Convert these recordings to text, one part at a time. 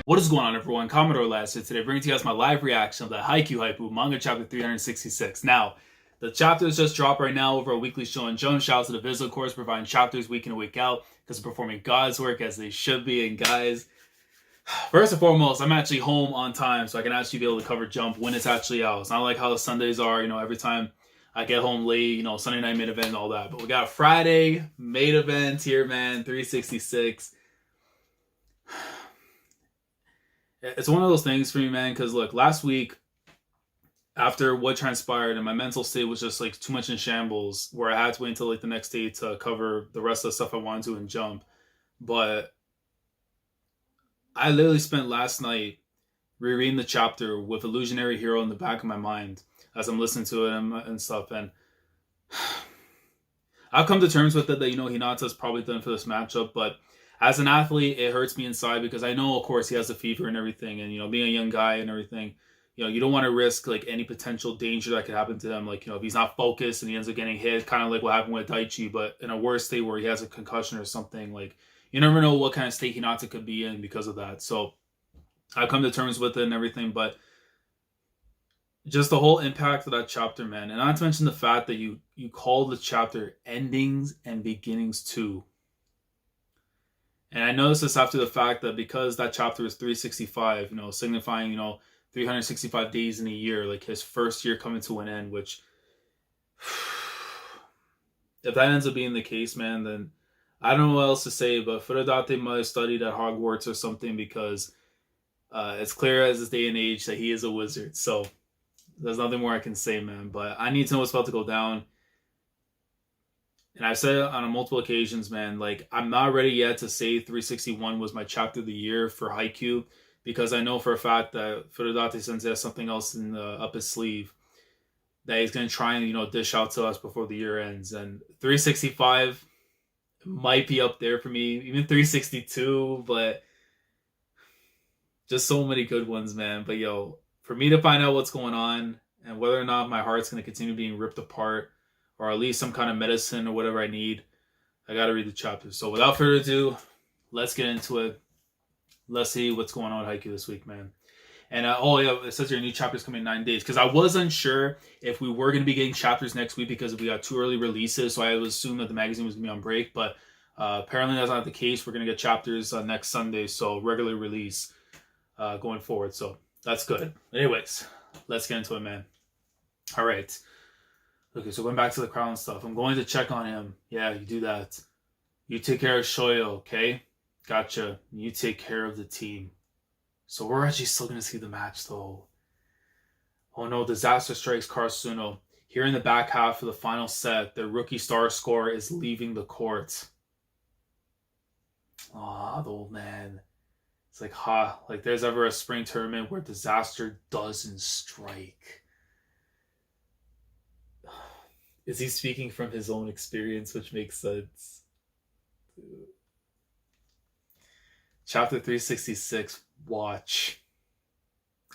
What is going on, everyone? Commodore last here today, bringing to you guys my live reaction of the Haikyu manga chapter 366. Now, the chapters just dropped right now over a weekly show and Jump. Shout out to the Viz, of course, providing chapters week in and week out because they're performing God's work as they should be. And guys, first and foremost, I'm actually home on time, so I can actually be able to cover Jump when it's actually out. It's not like how the Sundays are, every time I get home late, Sunday night main event and all that. But we got a Friday main event here, man, 366. It's one of those things for me, man, because look, last week, after what transpired, and my mental state was just like too much in shambles, where I had to wait until like the next day to cover the rest of the stuff I wanted to in Jump. But I literally spent last night rereading the chapter with Illusionary Hero in the back of my mind as I'm listening to it and stuff. And I've come to terms with it that, Hinata's probably done for this matchup, but as an athlete, it hurts me inside because I know, of course, he has the fever and everything. And, being a young guy and everything, you don't want to risk like any potential danger that could happen to him. Like, if he's not focused and he ends up getting hit, kind of like what happened with Daichi, but in a worse state where he has a concussion or something. Like, you never know what kind of state Hinata could be in because of that. So I've come to terms with it and everything, but just the whole impact of that chapter, man. And not to mention the fact that you call the chapter Endings and Beginnings 2. And I noticed this after the fact that because that chapter is 365, signifying, 365 days in a year, like his first year coming to an end, which if that ends up being the case, man, then I don't know what else to say, but Furudate might have studied at Hogwarts or something because it's clear as this day and age that he is a wizard. So there's nothing more I can say, man, but I need to know what's about to go down. And I've said it on multiple occasions, man, like, I'm not ready yet to say 361 was my chapter of the year for Haikyu, because I know for a fact that Furudate Sensei has something else up his sleeve that he's going to try and, dish out to us before the year ends. And 365 might be up there for me, even 362, but just so many good ones, man. But, for me to find out what's going on and whether or not my heart's going to continue being ripped apart, or at least some kind of medicine or whatever I need, I got to read the chapter. So without further ado, let's get into it. Let's see what's going on with Haikyu this week, man. And it says your new chapter's coming in 9 days. Because I was unsure if we were going to be getting chapters next week because we got 2 early releases. So I would assume that the magazine was going to be on break. But apparently that's not the case. We're going to get chapters next Sunday. So regular release going forward. So that's good. Anyways, let's get into it, man. All right. Okay, so going back to the crown stuff, I'm going to check on him. Yeah, you do that. You take care of Shoyo, okay? Gotcha. You take care of the team. So we're actually still going to see the match, though. Oh no, disaster strikes Karasuno. Here in the back half of the final set, the rookie star scorer is leaving the court. Ah, the old man. It's like there's ever a spring tournament where disaster doesn't strike. Is he speaking from his own experience, which makes sense? Chapter 366, watch.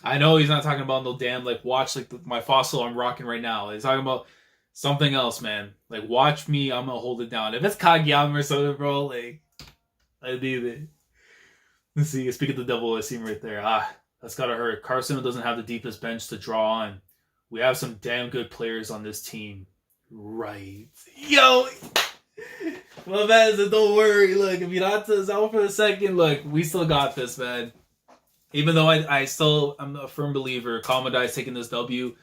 I know he's not talking about no damn, watch, my fossil I'm rocking right now. He's talking about something else, man. Like, watch me, I'm gonna hold it down. If it's Kageyama or something, bro, I need it. Let's see, speak of the devil, I see him right there. That's gotta hurt. Karasuno doesn't have the deepest bench to draw on. We have some damn good players on this team. Right. Yo! My man said, don't worry. Look, if Hinata's out for a second, look, we still got this, man. Even though I'm a firm believer Kamomedai taking this W,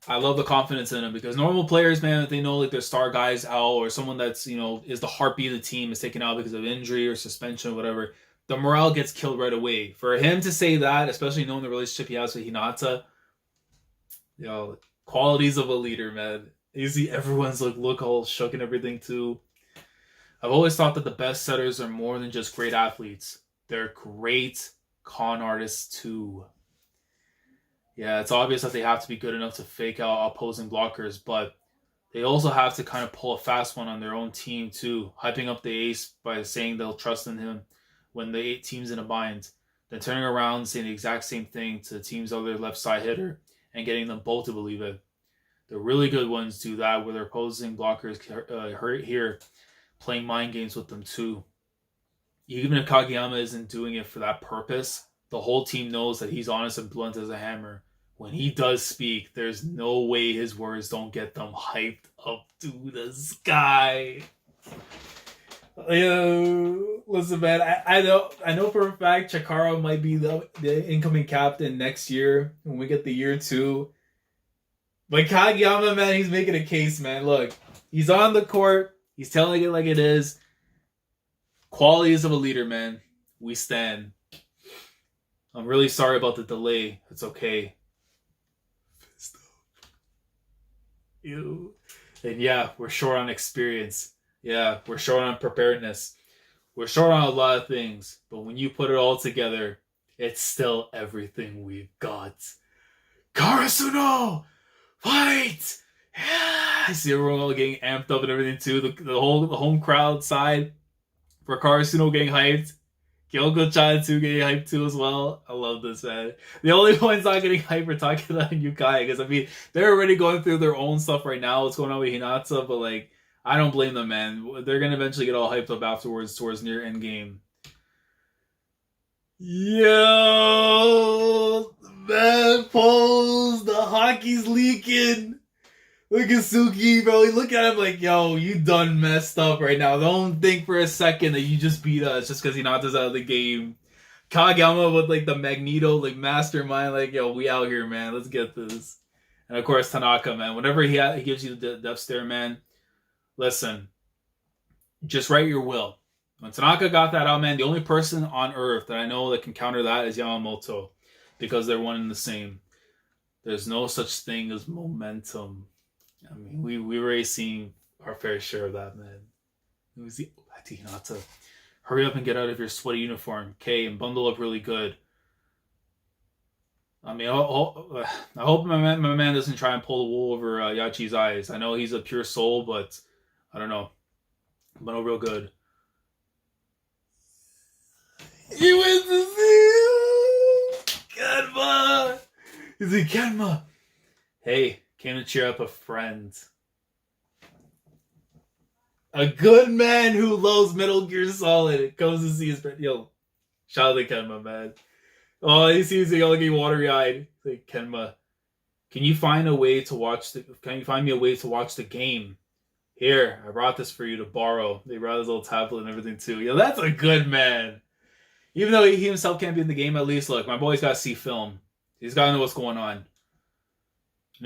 I love the confidence in him because normal players, man, if they know their star guy's out or someone that's, is the heartbeat of the team is taken out because of injury or suspension or whatever, the morale gets killed right away. For him to say that, especially knowing the relationship he has with Hinata, qualities of a leader, man. You see everyone's look all shook and everything too. I've always thought that the best setters are more than just great athletes. They're great con artists too. Yeah, it's obvious that they have to be good enough to fake out opposing blockers, but they also have to kind of pull a fast one on their own team too, hyping up the ace by saying they'll trust in him when the 8 team's in a bind, then turning around and saying the exact same thing to the team's other left side hitter and getting them both to believe it. The really good ones do that where their opposing blockers hurt here, playing mind games with them too. Even if Kageyama isn't doing it for that purpose, the whole team knows that he's honest and blunt as a hammer. When he does speak, there's no way his words don't get them hyped up to the sky. Listen, man, I know for a fact Chikara might be the incoming captain next year when we get the year 2. But Kageyama, man, he's making a case, man. Look, he's on the court. He's telling it like it is. Qualities of a leader, man. We stand. I'm really sorry about the delay. It's okay. Ew. And yeah, we're short on experience. Yeah, we're short on preparedness. We're short on a lot of things. But when you put it all together, it's still everything we've got. Karasuno! Fight! Yeah! I see everyone all getting amped up and everything too. The home crowd side for Karasuno getting hyped. Kyoko-chan too getting hyped too as well. I love this, man. The only ones not getting hyped are Takeda and Yukai, because I mean they're already going through their own stuff right now. What's going on with Hinata, but like I don't blame them, man. They're gonna eventually get all hyped up afterwards towards near end game. Yo, man, pose. The hockey's leaking. Look at Suki, bro. Look at him like, yo, you done messed up right now. Don't think for a second that you just beat us just because Hinata's out of the game. Kageyama with like the Magneto, like mastermind, like, yo, we out here, man. Let's get this. And of course, Tanaka, man. Whenever he gives you the death stare, man, listen, just write your will. When Tanaka got that out, man, the only person on Earth that I know that can counter that is Yamamoto, because they're one and the same. There's no such thing as momentum. I mean, we already seen our fair share of that, man. It was back to Hinata. Hurry up and get out of your sweaty uniform, okay, and bundle up really good. I mean, I hope my man doesn't try and pull the wool over Yachi's eyes. I know he's a pure soul, but I don't know. Bundle real good. He went to see Kenma. He's like, Kenma. Hey, came to cheer up a friend. A good man who loves Metal Gear Solid comes to see his friend. Yo, shout out to Kenma, man. Oh, he sees the all getting watery-eyed. Like, Kenma, can you find me a way to watch the game? Here, I brought this for you to borrow. They brought his little tablet and everything too. Yo, that's a good man. Even though he himself can't be in the game, at least look, my boy's got to see film. He's got to know what's going on. And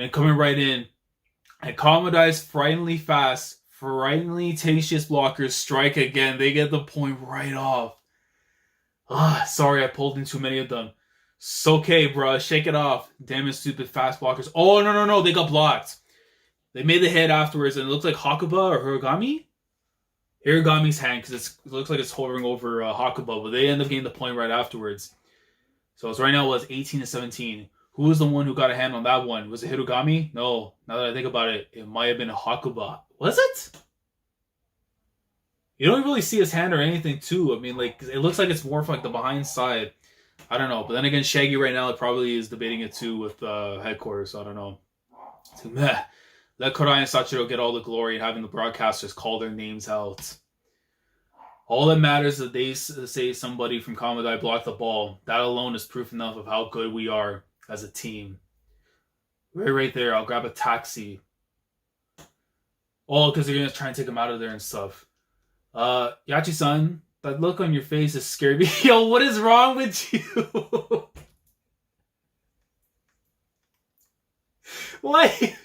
then coming right in, and Kamomedai's frighteningly fast, frighteningly tenacious blockers strike again. They get the point right off. Sorry, I pulled in too many of them. It's okay, bruh. Shake it off. Damn it, stupid fast blockers. Oh, no. They got blocked. They made the hit afterwards, and it looks like Hakuba or Hiragami? Hiragami's hand, because it looks like it's hovering over Hakuba, but they end up getting the point right afterwards. So it's right now it was 18-17. Who was the one who got a hand on that one? Was it Hiragami? No. Now that I think about it, it might have been Hakuba. Was it? You don't really see his hand or anything, too. I mean, like, it looks like it's more from, like, the behind side. I don't know. But then again, Shaggy right now probably is debating it, too, with headquarters. So I don't know. So, meh. Let Korai and Sachiro get all the glory and having the broadcasters call their names out. All that matters is that they say somebody from Kamomedai blocked the ball. That alone is proof enough of how good we are as a team. Right there. I'll grab a taxi. Oh, because they're going to try and take him out of there and stuff. Yachi-san, that look on your face is scaring me. Yo, what is wrong with you? Why?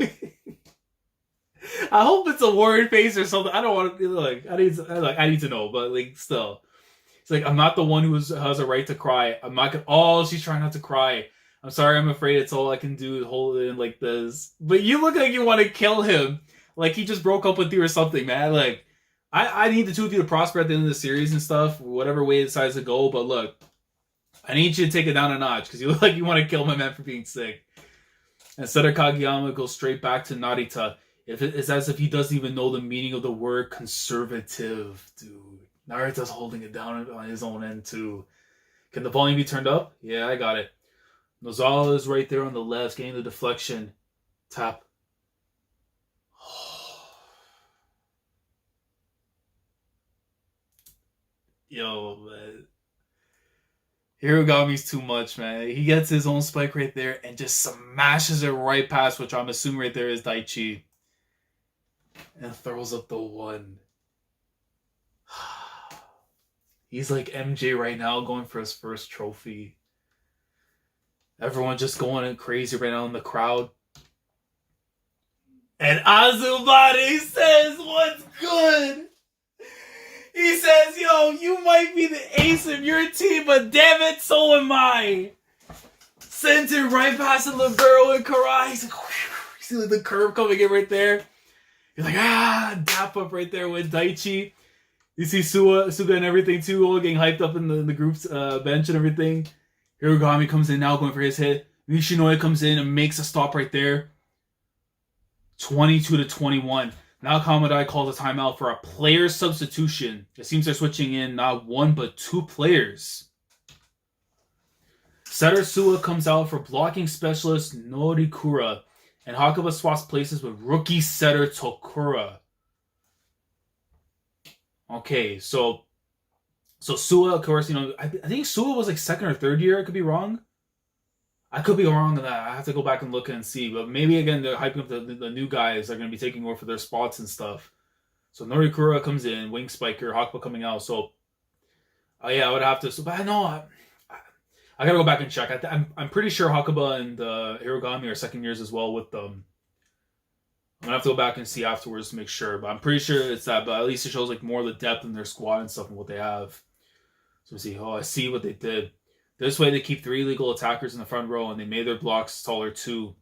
I hope it's a worried face or something. I don't want to like. I need to know, but like still, it's like I'm not the one who has a right to cry. I'm not gonna. Oh, she's trying not to cry. I'm sorry. I'm afraid it's all I can do is hold it in like this. But you look like you want to kill him. Like he just broke up with you or something, man. Like I need the two of you to prosper at the end of the series and stuff, whatever way it decides to go. But look, I need you to take it down a notch because you look like you want to kill my man for being sick. Instead of Kageyama goes straight back to Narita. It's as if he doesn't even know the meaning of the word conservative, dude. Narita's holding it down on his own end, too. Can the volume be turned up? Yeah, I got it. Nozawa is right there on the left, getting the deflection. Tap. Yo, man. Hirogami's too much, man. He gets his own spike right there and just smashes it right past, which I'm assuming right there is Daichi. And throws up the one. He's like MJ right now, going for his first trophy. Everyone just going crazy right now in the crowd. And Azumare says, "What's good?" He says, "Yo, you might be the ace of your team, but damn it, so am I." Sends it right past the little girl and Karai. He's like, you see like the curve coming in right there. You're like, dap up right there with Daichi. You see Suga and everything too, all getting hyped up in the group's bench and everything. Hirogami comes in now going for his hit. Nishinoya comes in and makes a stop right there. 22-21. Now Kamomedai calls a timeout for a player substitution. It seems they're switching in not one but two players. Setter Suwa comes out for blocking specialist Norikura, and Hakuba swaps places with rookie setter Tokura. Okay, so Suwa, of course, I think Suwa was like second or third year. I could be wrong. I could be wrong on that. I have to go back and look and see. But maybe, again, they're hyping up the new guys that are going to be taking over for their spots and stuff. So Norikura comes in, Wing Spiker, Hakuba coming out. So, I would have to. So, but I know I got to go back and check. I'm pretty sure Hakuba and Hirogami are second years as well with them. I'm going to have to go back and see afterwards to make sure. But I'm pretty sure it's that. But at least it shows like more of the depth in their squad and stuff and what they have. So we see. Oh, I see what they did. This way they keep 3 legal attackers in the front row and they made their blocks taller too.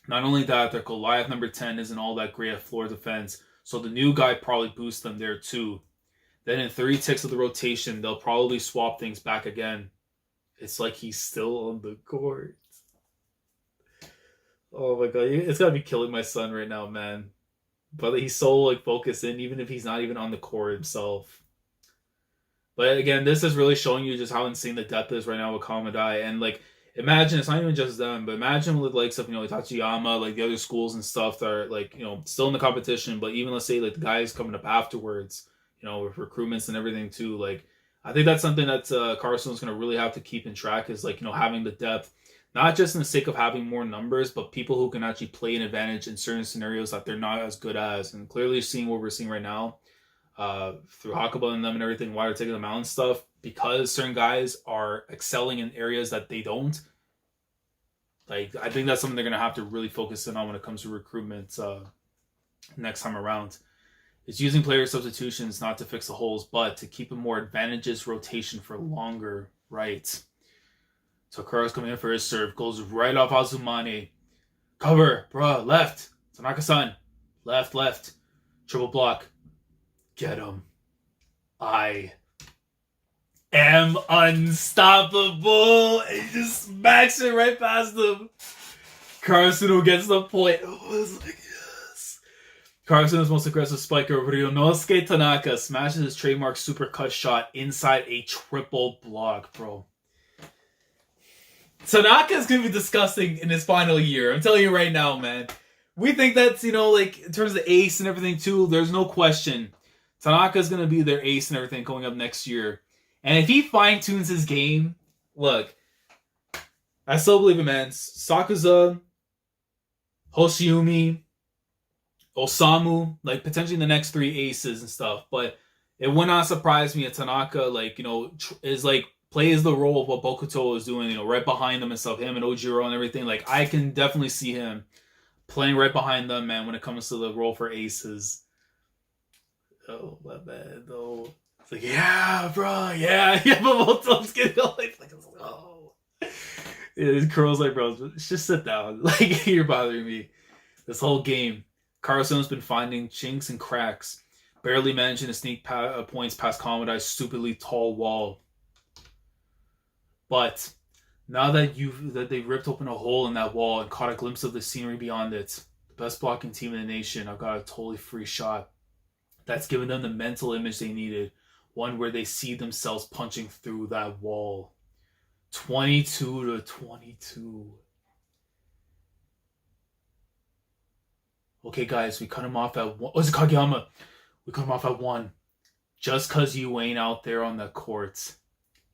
Not only that, their Goliath number 10 isn't all that great at floor defense. So the new guy probably boosts them there too. Then in 3 ticks of the rotation, they'll probably swap things back again. It's like he's still on the court. Oh my god, it's gotta be killing my son right now, man. But he's so like focused in, even if he's not even on the court himself. But again, this is really showing you just how insane the depth is right now with Kamomedai. And like, imagine it's not even just them, but imagine with like stuff, like Tachiyama, like the other schools and stuff that are like, still in the competition. But even let's say like the guys coming up afterwards, with recruitments and everything too. Like, I think that's something that Karasuno is going to really have to keep in track is like, having the depth. Not just in the sake of having more numbers, but people who can actually play an advantage in certain scenarios that they're not as good as. And clearly seeing what we're seeing right now through Hakuba and them and everything, why they're taking them out and stuff, because certain guys are excelling in areas that they don't. Like, I think that's something they're going to have to really focus in on when it comes to recruitment next time around. It's using player substitutions not to fix the holes, but to keep a more advantageous rotation for longer, right? So Kura's coming in for his serve. Goes right off Azumane. Cover, bruh, left. Tanaka-san. Left. Triple block. Get him. I am unstoppable. And just smacks it right past him. Karasuno gets the point. It was like, yes. Karasuno's most aggressive spiker, Ryunosuke Tanaka, smashes his trademark super cut shot inside a triple block, bro. Tanaka's going to be disgusting in his final year. I'm telling you right now, man. We think that's, like, in terms of ace and everything, too, there's no question. Tanaka's going to be their ace and everything going up next year. And if he fine-tunes his game, look, I still believe it, man. Sakuza, Hoshiumi, Osamu, like, potentially the next 3 aces and stuff. But it would not surprise me if Tanaka, like, is, like, plays the role of what Bokuto is doing, right behind them and stuff, him and Ojiro and everything. Like, I can definitely see him playing right behind them, man, when it comes to the role for aces. Oh, my bad, though. It's like, yeah, bro, yeah, but both of them getting like, oh. His curl's like, bro, just sit down. Like, you're bothering me. This whole game, Karasuno's been finding chinks and cracks, barely managing to sneak points past Kamomedai's stupidly tall wall. But now that they've ripped open a hole in that wall and caught a glimpse of the scenery beyond it, the best blocking team in the nation, I've got a totally free shot. That's given them the mental image they needed, one where they see themselves punching through that wall. 22-22. Okay, guys, we cut him off at 1. Oh, it's Kageyama. We cut him off at 1. Just because you ain't out there on the courts.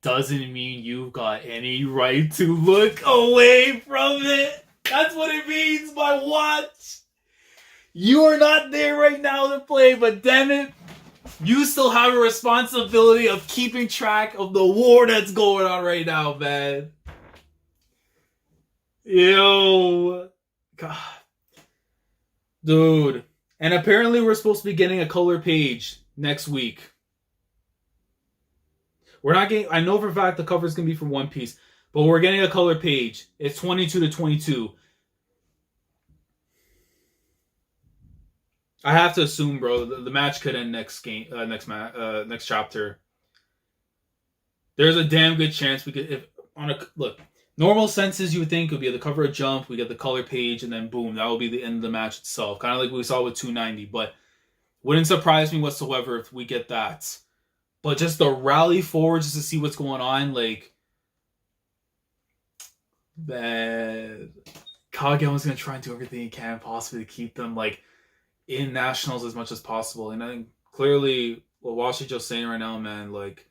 doesn't mean you've got any right to look away from it. That's what it means by watch. You are not there right now to play, but damn it, you still have a responsibility of keeping track of the war that's going on right now, man. Yo. God. Dude. And apparently we're supposed to be getting a color page next week. We're not getting... I know for a fact the cover is going to be for One Piece, but we're getting a color page. It's 22-22. I have to assume, bro, the match could end next chapter. There's a damn good chance we could... Look, normal senses you would think would be the cover of Jump, we get the color page, and then boom, that will be the end of the match itself. Kind of like we saw with 290, but wouldn't surprise me whatsoever if we get that. But just the rally forward just to see what's going on, like... Man... Kageyo's going to try and do everything he can possibly to keep them, like... in nationals as much as possible. And I think clearly what Washijo's saying right now, man, like,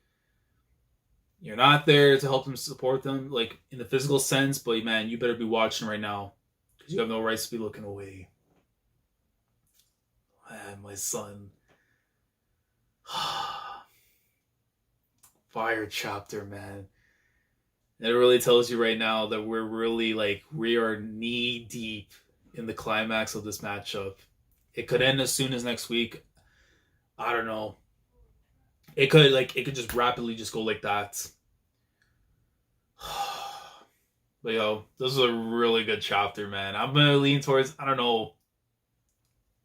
you're not there to help them, support them, like, in the physical sense, but man, you better be watching right now because you have no rights to be looking away. Man, my son. Fire chapter, man. And it really tells you right now that we're really, like, we are knee deep in the climax of this matchup. It could end as soon as next week. I don't know. It could just rapidly just go like that. But yo, this is a really good chapter, man. I'm gonna lean towards, I don't know,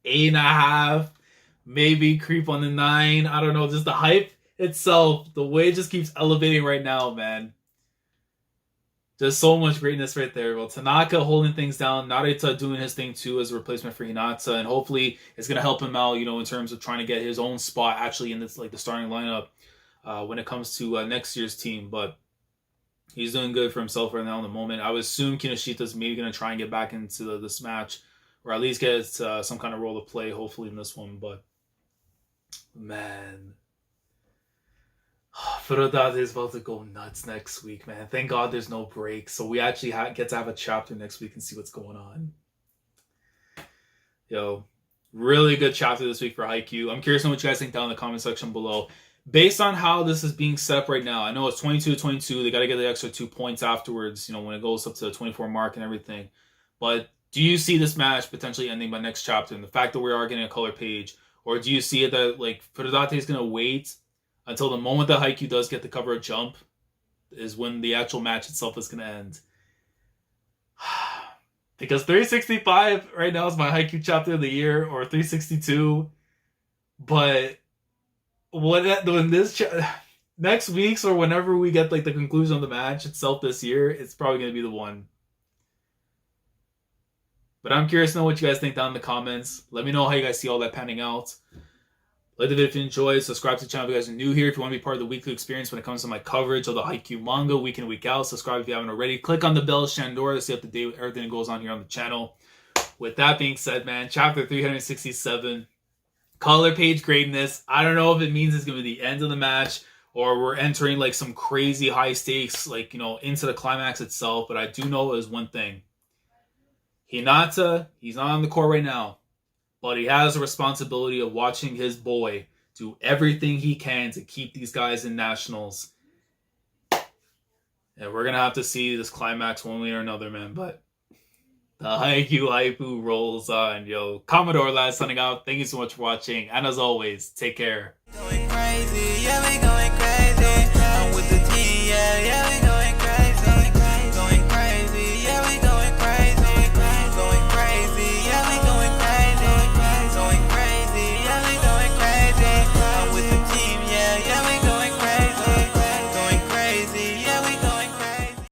8.5, maybe creep on the 9. I don't know, just the hype itself, the way it just keeps elevating right now, man. There's so much greatness right there. Well, Tanaka holding things down, Narita doing his thing too as a replacement for Hinata, and hopefully it's gonna help him out, you know, in terms of trying to get his own spot actually in this, like, the starting lineup when it comes to next year's team. But he's doing good for himself right now in the moment. I would assume Kinoshita's maybe gonna try and get back into this match, or at least get some kind of role to play, hopefully in this one. But man. Furodate is about to go nuts next week, man. Thank God there's no break, so we actually get to have a chapter next week and see what's going on. Yo, really good chapter this week for Haikyu. I'm curious to know what you guys think down in the comment section below. Based on how this is being set up right now, I know it's 22-22. They got to get the extra 2 points afterwards, you know, when it goes up to the 24 mark and everything. But do you see this match potentially ending by next chapter and the fact that we are getting a color page? Or do you see it that, like, Furodate is going to wait until the moment that Haikyu does get the cover of Jump is when the actual match itself is going to end? Because 365 right now is my Haikyu chapter of the year, or 362. But when this next week's, or whenever we get, like, the conclusion of the match itself this year, it's probably going to be the one. But I'm curious to know what you guys think down in the comments. Let me know how you guys see all that panning out. Like the video if you enjoyed. Subscribe to the channel if you guys are new here. If you want to be part of the weekly experience when it comes to my coverage of the Haikyu manga week in, week out. Subscribe if you haven't already. Click on the bell Shandora to stay up to date with everything that goes on here on the channel. With that being said, man, chapter 367. Color page greatness. I don't know if it means it's going to be the end of the match, or we're entering, like, some crazy high stakes, like, you know, into the climax itself. But I do know is one thing. Hinata, he's not on the court right now, but he has a responsibility of watching his boy do everything he can to keep these guys in nationals. And we're going to have to see this climax one way or another, man. But the Haikyu Haipu rolls on, yo. Commodore last signing out. Thank you so much for watching. And as always, take care.